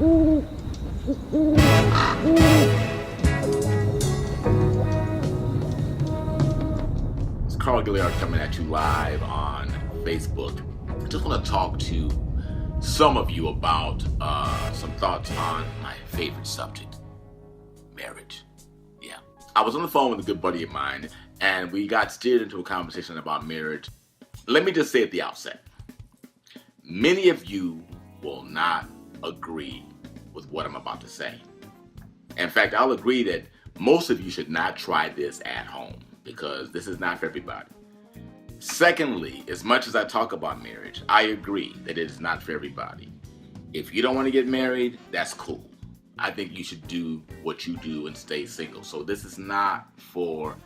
It's Carl Gilliard coming at you live on Facebook. I just want to talk to some of you about some thoughts on my favorite subject, marriage. Yeah. I was on the phone with a good buddy of mine, and we got steered into a conversation about marriage. Let me just say at the outset, many of you will not agree with what I'm about to say. In fact, I'll agree that most of you should not try this at home because this is not for everybody. Secondly, as much as I talk about marriage, I agree that it is not for everybody. If you don't want to get married, that's cool. I think you should do what you do and stay single. So this is not for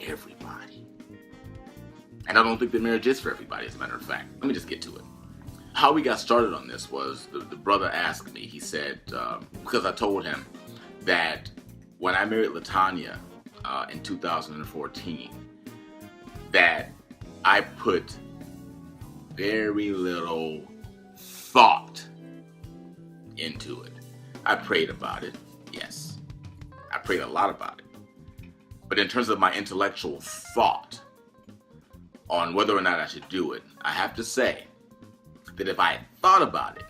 everybody. And I don't think that marriage is for everybody, as a matter of fact. Let me just get to it. How we got started on this was the brother asked me, he said, because I told him that when I married LaTanya in 2014, that I put very little thought into it. I prayed about it, yes. I prayed a lot about it. But in terms of my intellectual thought on whether or not I should do it, I have to say that if I had thought about it,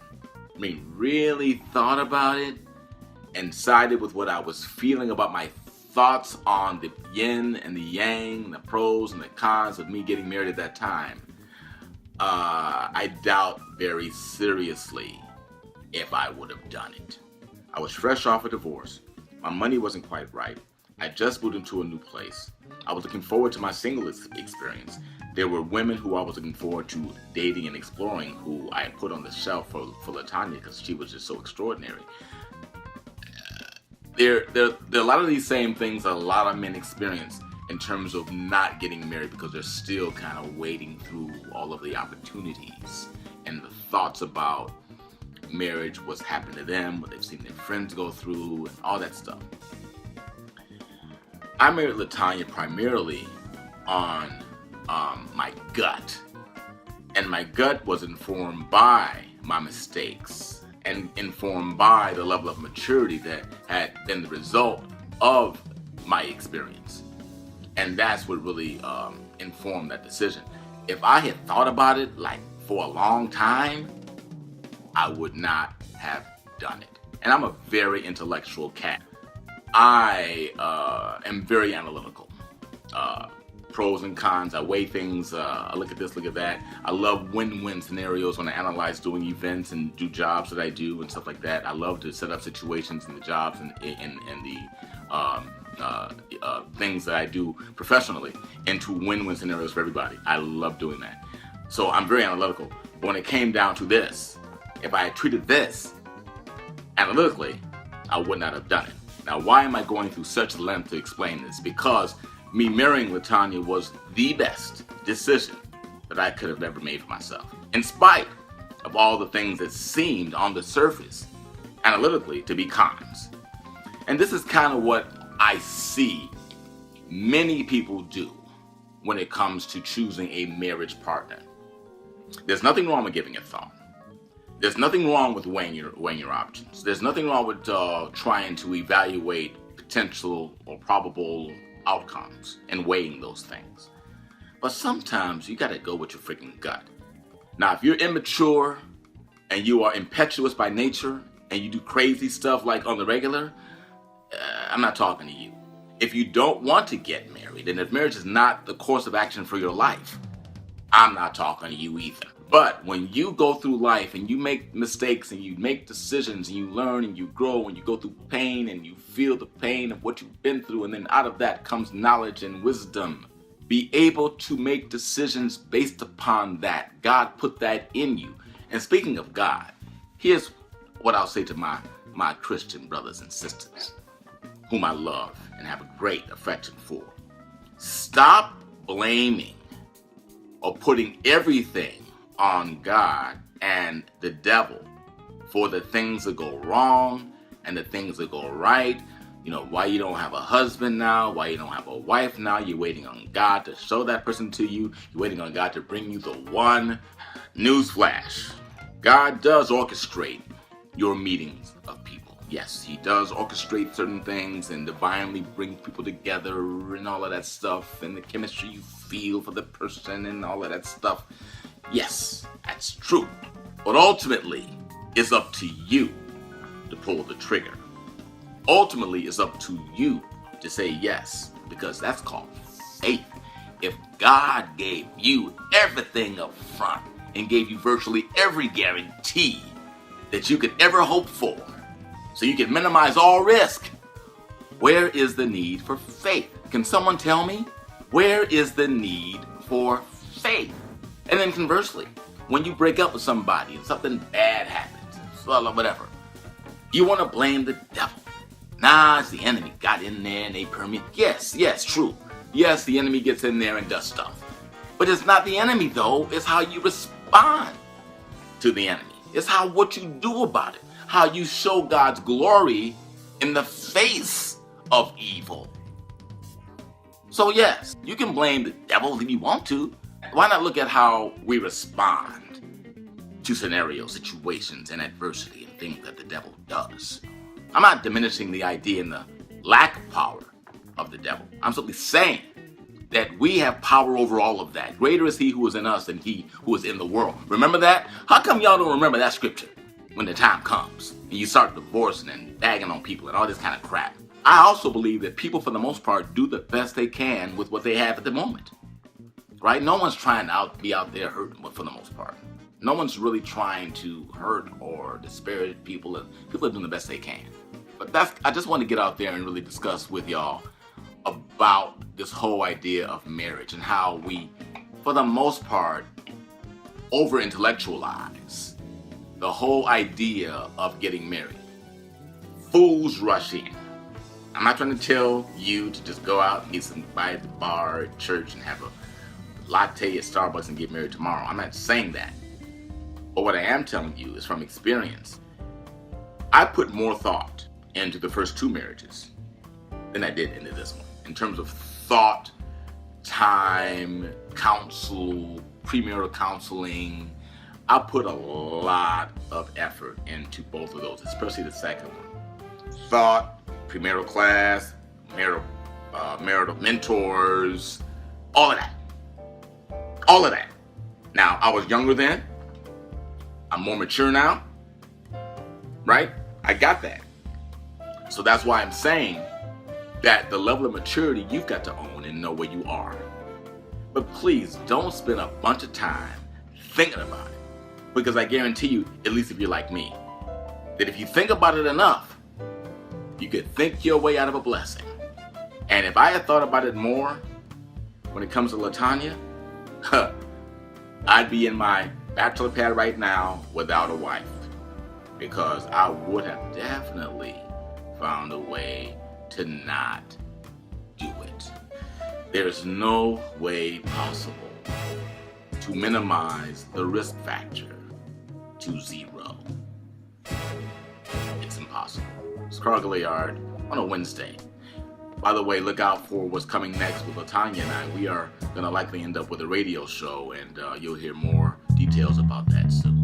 really thought about it, and sided with what I was feeling about my thoughts on the yin and the yang, the pros and the cons of me getting married at that time, I doubt very seriously if I would have done it. I was fresh off a divorce. My money wasn't quite right. I just moved into a new place. I was looking forward to my single experience. There were women who I was looking forward to dating and exploring who I put on the shelf for LaTanya because she was just so extraordinary. There are a lot of these same things that a lot of men experience in terms of not getting married because they're still kind of wading through all of the opportunities and the thoughts about marriage, what's happened to them, what they've seen their friends go through, and all that stuff. I married LaTanya primarily on my gut. And my gut was informed by my mistakes and informed by the level of maturity that had been the result of my experience. And that's what really informed that decision. If I had thought about it like for a long time, I would not have done it. And I'm a very intellectual cat. I am very analytical. Pros and cons, I weigh things, I look at this, look at that. I love win-win scenarios when I analyze doing events and do jobs that I do and stuff like that. I love to set up situations in the jobs and the things that I do professionally into win-win scenarios for everybody. I love doing that. So I'm very analytical. But when it came down to this, if I had treated this analytically, I would not have done it. Now, why am I going through such length to explain this? Because me marrying LaTanya was the best decision that I could have ever made for myself, in spite of all the things that seemed on the surface, analytically, to be cons. And this is kind of what I see many people do when it comes to choosing a marriage partner. There's nothing wrong with giving it thought. There's nothing wrong with weighing your options. There's nothing wrong with trying to evaluate potential or probable outcomes and weighing those things. But sometimes you gotta go with your freaking gut. Now, if you're immature and you are impetuous by nature and you do crazy stuff like on the regular, I'm not talking to you. If you don't want to get married and if marriage is not the course of action for your life, I'm not talking to you either. But when you go through life and you make mistakes and you make decisions and you learn and you grow and you go through pain and you feel the pain of what you've been through, and then out of that comes knowledge and wisdom, be able to make decisions based upon that. God put that in you. And speaking of God, here's what I'll say to my Christian brothers and sisters, whom I love and have a great affection for. Stop blaming or putting everything on God and the devil for the things that go wrong and the things that go right. You know, why you don't have a husband now, why you don't have a wife now. You're waiting on God to show that person to you. You're waiting on God to bring you the one. Newsflash: God does orchestrate your meetings of people. Yes, he does orchestrate certain things and divinely bring people together and all of that stuff, and the chemistry you feel for the person and all of that stuff. Yes, that's true. But ultimately, it's up to you to pull the trigger. Ultimately, it's up to you to say yes, because that's called faith. If God gave you everything up front and gave you virtually every guarantee that you could ever hope for, so you can minimize all risk, where is the need for faith? Can someone tell me? Where is the need for faith? And then conversely, when you break up with somebody and something bad happens, whatever, you want to blame the devil. Nah, it's the enemy got in there and they permeate. Yes, true. Yes, the enemy gets in there and does stuff. But it's not the enemy, though. It's how you respond to the enemy. It's what you do about it. How you show God's glory in the face of evil. So yes, you can blame the devil if you want to. Why not look at how we respond to scenarios, situations, and adversity and things that the devil does? I'm not diminishing the idea and the lack of power of the devil. I'm simply saying that we have power over all of that. Greater is he who is in us than he who is in the world. Remember that? How come y'all don't remember that scripture when the time comes and you start divorcing and bagging on people and all this kind of crap? I also believe that people, for the most part, do the best they can with what they have at the moment. Right? No one's trying to be out there hurting for the most part. No one's really trying to hurt or disparage people. People are doing the best they can. But I just want to get out there and really discuss with y'all about this whole idea of marriage and how we, for the most part, over-intellectualize the whole idea of getting married. Fools rush in. I'm not trying to tell you to just go out and get somebody at the bar at church and have a latte at Starbucks and get married tomorrow. I'm not saying that. But what I am telling you is from experience. I put more thought into the first two marriages than I did into this one. In terms of thought, time, counsel, premarital counseling, I put a lot of effort into both of those, especially the second one. Thought, premarital class, marital mentors, all of that. All of that. Now, I was younger then. I'm more mature now. Right? I got that. So that's why I'm saying that the level of maturity you've got to own and know where you are. But please don't spend a bunch of time thinking about it. Because I guarantee you, at least if you're like me, that if you think about it enough, you could think your way out of a blessing. And if I had thought about it more when it comes to LaTanya, I'd be in my bachelor pad right now without a wife. Because I would have definitely found a way to not do it. There's no way possible to minimize the risk factor to zero. It's impossible. It's Carl Gilliard on a Wednesday. By the way, look out for what's coming next with LaTanya and I. We are going to likely end up with a radio show, and you'll hear more details about that soon.